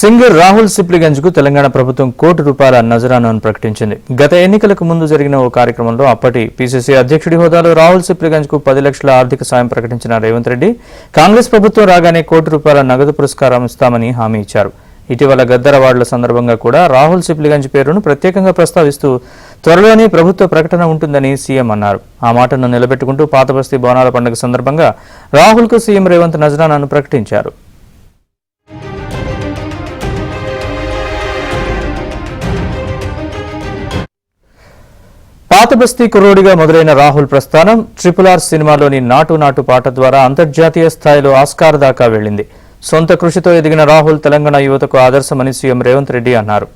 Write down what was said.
Singer Rahul Sipligunj కు తెలంగాణ ప్రభుత్వం ₹1 కోటి నజరానాను ప్రకటించింది. గత ఎన్నికలకు ముందు జరిగిన ఓ కార్యక్రమంలో అప్పటి పీసీసీ అధ్యక్షుడి హోదాలో రాహుల్ సిప్లిగంజ్ కు 10 లక్షల ఆర్థిక సాయం ప్రకటించిన రేవంత్ రెడ్డి కాంగ్రెస్ ప్రభుత్వం రాగానే ₹1 కోటి నగదు పురస్కారం ఇస్తామని హామీ ఇచ్చారు. ఇటీవల గద్దర్ అవార్డుల సందర్భంగా కూడా రాహుల్ సిప్లిగంజ్ పేరును ప్రత్యేకంగా ప్రస్తావిస్తూ త్వరలోనే ప్రభుత్వ ప్రకటన ఉంటుందని సీఎం అన్నారు. ఆ మాటను నిలబెట్టుకుంటూ పాతబస్తీ బోనాల పండుగ సందర్భంగా రాహుల్ కు సీఎం రేవంత్ నజరానాను ప్రకటించారు. పాతబస్తీ కుర్రోడిగా మొదలైన రాహుల్ ప్రస్థానం RRR సినిమాలోని నాటు నాటు పాట ద్వారా అంతర్జాతీయ స్థాయిలో ఆస్కార్ దాకా వెళ్లింది. సొంత కృషితో ఎదిగిన రాహుల్ తెలంగాణ యువతకు ఆదర్శమని సీఎం రేవంత్ రెడ్డి అన్నారు.